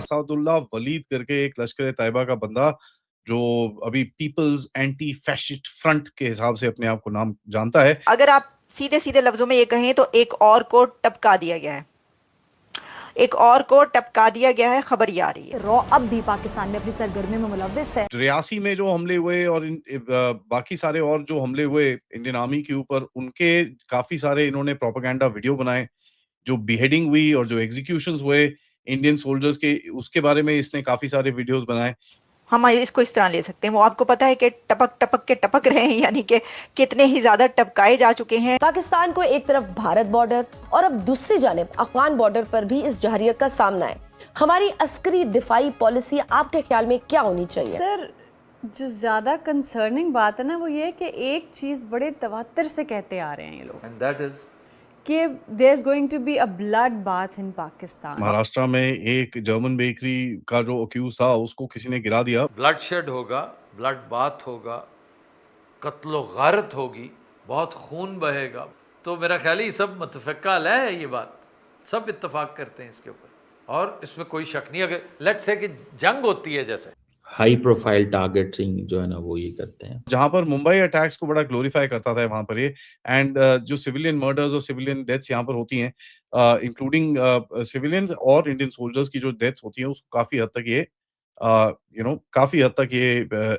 असादुल्लाह वलीद करके एक लश्कर-ए-तैयबा का बंदा जो अभी पीपल्स एंटी फैसिस्ट फ्रंट के हिसाब से अपने आप को नाम जानता है। अगर आप सीधे-सीधे लफ्ज़ों में ये कहें तो एक और को टपका दिया गया है। एक और को टपका दिया गया है, खबर ये आ रही है। रॉ अब भी पाकिस्तान में अपनी सरगर्मी में मुलव्विस है। 83 में जो हमले हुए और बाकी सारे और जो हमले हुए इंडियन आर्मी के ऊपर, उनके काफ़ी सारे इन्होंने प्रोपेगेंडा वीडियो बनाए। जो बीहेडिंग हुई और जो एग्ज़ीक्यूशंस हुए इंडियन सोल्जर्स के, उसके बारे में इसने काफ़ी सारे वीडियोज़ बनाए। हम इसको इस तरह ले सकते हैं, वो आपको पता है कि टपक-टपक के टपक रहे हैं, यानी कि कितने ही ज़्यादा टपकाए जा चुके हैं। पाकिस्तान को एक तरफ भारत बॉर्डर और अब दूसरी जानिब अफगान बॉर्डर पर भी इस जहरियत का सामना है। हमारी अस्करी दिफाई पॉलिसी आपके ख्याल में क्या होनी चाहिए? सर, जो ज़्यादा कंसर्निंग बात है ना, वो ये है कि एक चीज़ बड़े तवत्तर से कहते आ रहे हैं ये लोग, एंड दैट इज कि there is going to be a blood bath in Pakistan. Maharashtra में एक जर्मन बेकरी का जो अक्यूज था, उसको किसी ने गिरा दिया। ब्लडशेड होगा, ब्लड बाथ होगा, कत्लो गारत होगी, बहुत खून बहेगा। तो मेरा ख्याल है सब मुतफ़िक़ा है, ये बात सब इत्तेफाक करते हैं इसके ऊपर, और इसमें कोई शक नहीं। अगर लेट्स से कि जंग होती है, जैसे हाई प्रोफाइल टारगेटिंग जो है ना वो ये करते हैं। जहां पर मुंबई अटैक्स को बड़ा ग्लोरीफाई करता था वहां पर ये, एंड जो सिविलियन मर्डर्स और सिविलियन डेथ्स यहाँ पर होती हैं, इंक्लूडिंग सिविलियंस और इंडियन सोल्जर्स की जो डेथ्स होती हैं, उसको काफी हद तक ये काफी हद तक ये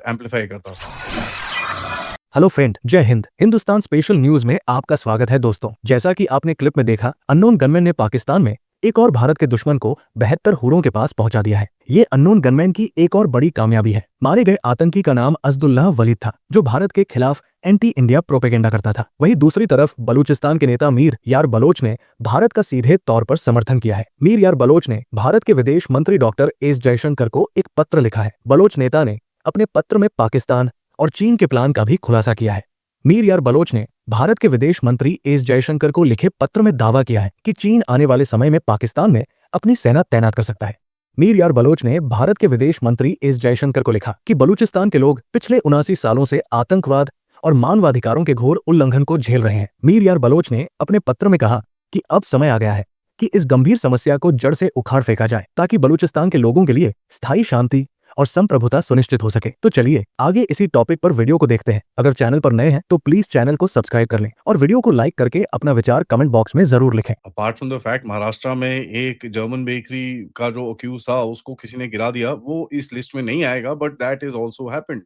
एम्पलीफाई करता था। हेलो फ्रेंड, जय हिंद। हिंदुस्तान स्पेशल न्यूज में आपका स्वागत है दोस्तों। जैसा कि आपने क्लिप में देखा, अननोन गनमैन ने पाकिस्तान में एक और भारत के दुश्मन को 72 हुरों के पास पहुंचा दिया है। ये अननोन गनमैन की एक और बड़ी कामयाबी है। मारे गए आतंकी का नाम असदुल्लाह वलीद था, जो भारत के खिलाफ एंटी इंडिया प्रोपेगेंडा करता था। वहीं दूसरी तरफ बलूचिस्तान के नेता मीर यार बलोच ने भारत का सीधे तौर पर समर्थन किया है। मीर यार बलोच ने भारत के विदेश मंत्री डॉक्टर एस जयशंकर को एक पत्र लिखा है। बलोच नेता ने अपने पत्र में पाकिस्तान और चीन के प्लान का भी खुलासा किया है। मीर यार बलोच ने भारत के विदेश मंत्री एस जयशंकर को लिखे पत्र में दावा किया है कि चीन आने वाले समय में पाकिस्तान में अपनी सेना तैनात कर सकता है। मीर यार बलोच ने भारत के विदेश मंत्री एस जयशंकर को लिखा कि बलूचिस्तान के लोग पिछले 79 सालों से आतंकवाद और मानवाधिकारों के घोर उल्लंघन को झेल रहे हैं। मीर यार बलोच ने अपने पत्र में कहा कि अब समय आ गया है कि इस गंभीर समस्या को जड़ से उखाड़ फेंका जाए, ताकि बलूचिस्तान के लोगों के लिए स्थायी शांति और संप्रभुता सुनिश्चित हो सके। तो चलिए आगे इसी टॉपिक पर वीडियो को देखते हैं। अगर चैनल पर नए हैं तो प्लीज चैनल को सब्सक्राइब कर लें और वीडियो को लाइक करके अपना विचार कमेंट बॉक्स में जरूर लिखें। Apart from the fact, Maharashtra में एक जर्मन बेकरी का जो अक्यूज था, उसको किसी ने गिरा दिया। वो इस लिस्ट में नहीं आएगा, but that is also happened.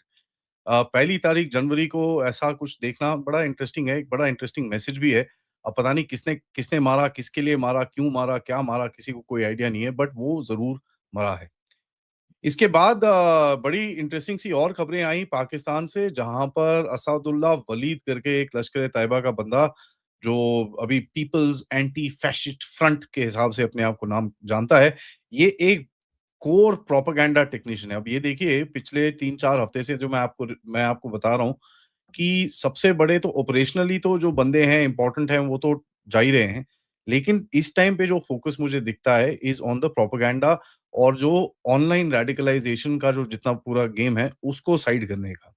1 तारीख को ऐसा कुछ देखना बड़ा इंटरेस्टिंग है, एक बड़ा इंटरेस्टिंग मैसेज भी है। अब पता नहीं किसने किसने मारा, किसके लिए मारा, क्यों मारा, क्या मारा, किसी को कोई आइडिया नहीं है, बट वो जरूर मरा है। इसके बाद बड़ी इंटरेस्टिंग सी और खबरें आई पाकिस्तान से, जहां पर असादुल्लाह वलीद करके एक लश्कर-ए-तैयबा का बंदा जो अभी पीपल्स एंटी फैसिस्ट फ्रंट के हिसाब से अपने आप को नाम जानता है, ये एक कोर प्रोपेगेंडा टेक्नीशियन है। अब ये देखिए, पिछले 3-4 हफ्ते से जो मैं आपको बता रहा हूँ कि सबसे बड़े तो ऑपरेशनली तो जो बंदे हैं, इम्पोर्टेंट हैं, वो तो जा ही रहे हैं। लेकिन इस टाइम पे जो फ़ोकस मुझे दिखता है इज़ ऑन द प्रोपेगेंडा, और जो ऑनलाइन रेडिकलाइज़ेशन का जो जितना पूरा गेम है, उसको साइड करने का।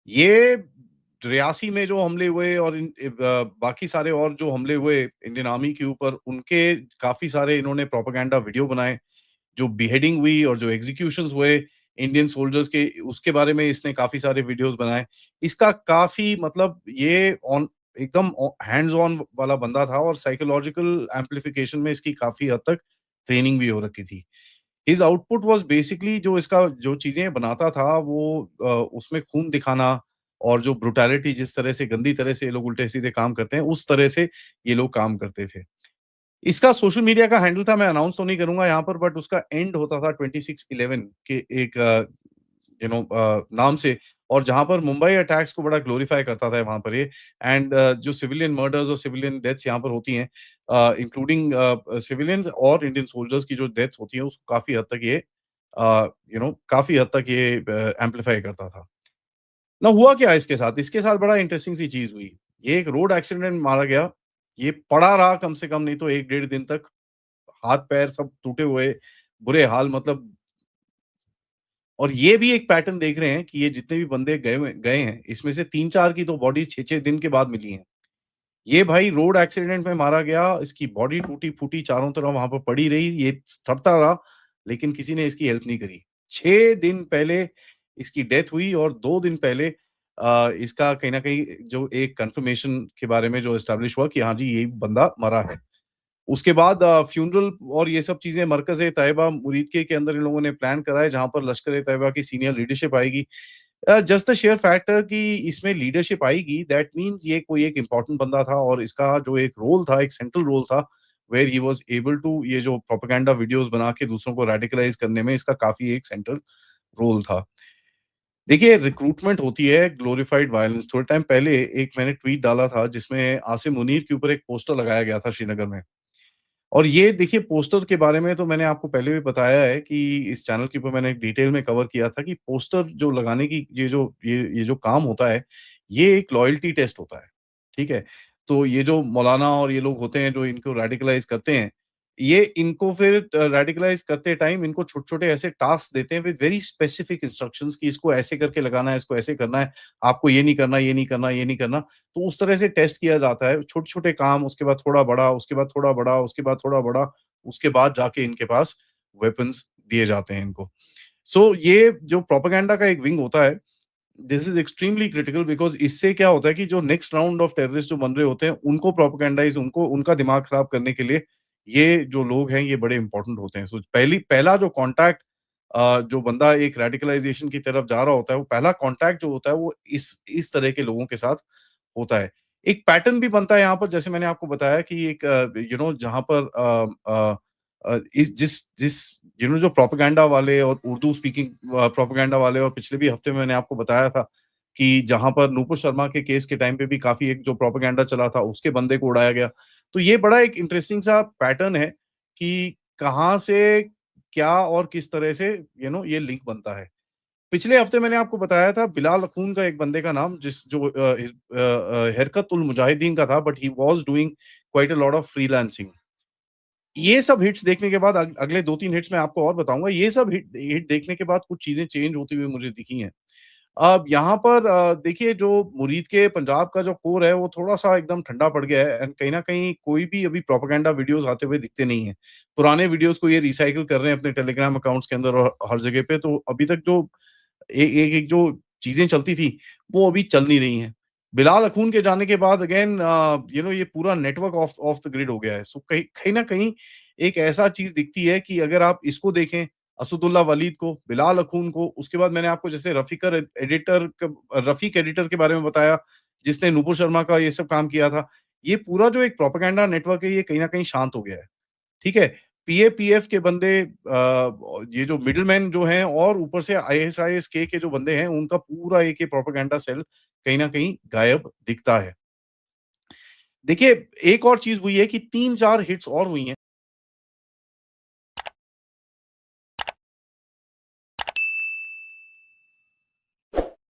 ये 83 में जो हमले हुए और बाकी सारे और जो हमले हुए इंडियन आर्मी के ऊपर, उनके काफ़ी सारे इन्होंने प्रोपेगेंडा वीडियो बनाए। जो बीहेडिंग हुई और जो एग्जीक्यूशंस हुए इंडियन सोल्जर्स के, उसके बारे में इसने काफ़ी सारे वीडियोज़ बनाए। इसका काफ़ी मतलब ये ऑन एकदम हैंड्स ऑन वाला बंदा था, और साइकोलॉजिकल एम्प्लीफिकेशन में इसकी काफ़ी हद तक ट्रेनिंग भी हो रखी थी। हिज़ आउटपुट वाज़ बेसिकली, जो इसका जो चीज़ें बनाता था वो उसमें खून दिखाना, और जो ब्रुटैलिटी, जिस तरह से गंदी तरह से ये लोग उल्टे-सीधे काम करते हैं, उस तरह से ये लोग काम करते थे। इसका सोशल मीडिया का हैंडल था, मैं अनाउंस तो नहीं करूँगा यहाँ पर, बट उसका एंड होता था 2611 के एक नाम से, और जहाँ पर मुंबई अटैक्स को बड़ा ग्लोरीफाई करता था वहाँ पर ये, एंड जो सिविलियन मर्डर्स और सिविलियन डेथ्स यहाँ पर होती हैं, इंक्लूडिंग सिविलियंस और इंडियन सोल्जर्स की जो डेथ्स होती हैं, उसको काफ़ी हद तक ये एम्प्लीफाई करता था। ना हुआ क्या इसके साथ? इसके साथ बड़ा इंटरेस्टिंग सी चीज़ हुई। ये एक रोड एक्सीडेंट में मारा गया। ये पड़ा रहा कम से कम नहीं तो 1 डेढ़ दिन तक, हाथ-पैर सब टूटे हुए, बुरे हाल, मतलब। और ये भी एक पैटर्न देख रहे हैं कि ये जितने भी बंदे गए हैं, इसमें से 3-4 की तो बॉडी 6-6 दिन के बाद मिली हैं। ये भाई रोड एक्सीडेंट में मारा गया, इसकी बॉडी टूटी-फूटी चारों तरफ वहाँ पे पड़ी रही, ये सड़ता रहा, लेकिन किसी ने इसकी हेल्प नहीं करी। 6 दिन पहले इसकी डेथ हुई और 2 दिन पहले इसका कहीं न कहीं जो एक कन्फर्मेशन के बारे में जो एस्टेब्लिश हुआ कि हाँ जी, ये बंदा मरा है। उसके बाद फ्यूनरल और ये सब चीज़ें मरकज़-ए-तैयबा मुरीदके के अंदर इन लोगों ने प्लान करा है, जहाँ पर लश्कर-ए-तैयबा की सीनियर लीडरशिप आएगी। जस्ट द शेयर फैक्टर कि इसमें लीडरशिप आएगी, दैट मीन्स ये कोई एक इम्पोर्टेंट बंदा था और इसका जो एक रोल था, एक सेंट्रल रोल था, where he was able to ये जो प्रोपेगेंडा वीडियोज़ बना के दूसरों को रेडिकलाइज़ करने में इसका काफ़ी एक सेंट्रल रोल था। देखिए, रिक्रूटमेंट होती है ग्लोरीफाइड वायलेंस। थोड़े टाइम पहले एक मैंने ट्वीट डाला था जिसमें आसिम मुनीर के ऊपर एक पोस्टर लगाया गया था श्रीनगर में। और ये देखिए पोस्टर के बारे में तो मैंने आपको पहले भी बताया है कि इस चैनल के ऊपर मैंने एक डिटेल में कवर किया था कि पोस्टर जो लगाने की ये जो काम होता है, ये एक लॉयल्टी टेस्ट होता है, ठीक है? तो ये जो मौलाना और ये लोग होते हैं जो इनको रेडिकलाइज़ करते हैं, ये इनको फिर रेडिकलाइज़ करते टाइम इनको छोटे-छोटे ऐसे टास्क देते हैं विद वेरी स्पेसिफिक इंस्ट्रक्शंस कि इसको ऐसे करके लगाना है, इसको ऐसे करना है, आपको ये नहीं करना, ये नहीं करना, ये नहीं करना। तो उस तरह से टेस्ट किया जाता है, छोटे-छोटे काम, उसके बाद थोड़ा बड़ा, उसके बाद थोड़ा बड़ा, उसके बाद थोड़ा बड़ा, उसके बाद जाके इनके पास वेपन्स दिए जाते हैं इनको। सो ये जो प्रोपेगेंडा का एक विंग होता है, this is extremely critical because इससे क्या होता है कि जो नेक्स्ट राउंड ऑफ टेररिस्ट जो बन रहे होते हैं, उनको प्रोपेगेंडाइज़ उनको उनका दिमाग खराब करने के लिए ये जो लोग हैं, ये बड़े इम्पोर्टेंट होते हैं। सो पहला जो कॉन्टैक्ट जो बंदा एक रेडिकलाइज़ेशन की तरफ जा रहा होता है, वो पहला कॉन्टैक्ट जो होता है, वो इस तरह के लोगों के साथ होता है। एक पैटर्न भी बनता है यहाँ पर जैसे मैंने आपको बताया कि एक जहाँ पर इस जिस जिस जो प्रोपेगेंडा वाले और उर्दू स्पीकिंग प्रोपेगेंडा वाले और पिछले भी हफ्ते में मैंने आपको बताया था कि जहाँ पर नूपुर शर्मा के केस के टाइम पे भी काफ़ी एक जो प्रोपेगेंडा चला था, उसके बंदे को उड़ाया गया। तो ये बड़ा एक इंटरेस्टिंग सा पैटर्न है कि कहाँ से क्या और किस तरह से ये लिंक बनता है। पिछले हफ्ते मैंने आपको बताया था बिलाल अख़ून का एक बंदे का नाम हिरकत उल मुजाहिदीन का था but he was doing quite a lot of freelancing. ये सब हिट्स देखने के बाद अगले 2-3 हिट्स मैं आपको और बताऊँगा। ये सब हिट हिट देखने के बाद कुछ चीज़ें चेंज होती हुई मुझे दिखी हैं। अब यहाँ पर देखिए जो मुरीद के पंजाब का जो कोर है वो थोड़ा-सा एकदम ठंडा पड़ गया है एंड कहीं न कहीं कोई भी अभी प्रोपेगेंडा वीडियोज़ आते हुए दिखते नहीं हैं। पुराने वीडियोज़ को ये रिसाइकिल कर रहे हैं अपने टेलीग्राम अकाउंट्स के अंदर और हर जगह पे तो अभी तक जो एक जो चीज़ें चलती थी, वो अभी चल नहीं रही हैं। बिलाल अख़ून के जाने के बाद अगेन ये पूरा network of of the grid हो गया है। सो कहीं कहीं न कहीं एक ऐसा चीज़ दिखती है कि अगर आप इसको देखें, असदुल्ला वलीद को, बिलाल अख़ून को, उसके बाद मैंने आपको जैसे रफ़ीक एडिटर के बारे में बताया, जिसने नूपुर शर्मा का ये सब काम किया था। ये पूरा जो एक प्रोपेगेंडा नेटवर्क है, ये कहीं न कहीं शांत हो गया है। ठीक है? पीएपीएफ के बंदे ये जो मिडलमैन जो हैं और ऊपर से आईएसआईएस के जो बंदे हैं, उनका पूरा एक ये प्रोपेगेंडा सेल कहीं न कहीं गायब दिखता है। देखिए, एक और चीज़ हुई है कि 3-4 हिट्स और हुई हैं।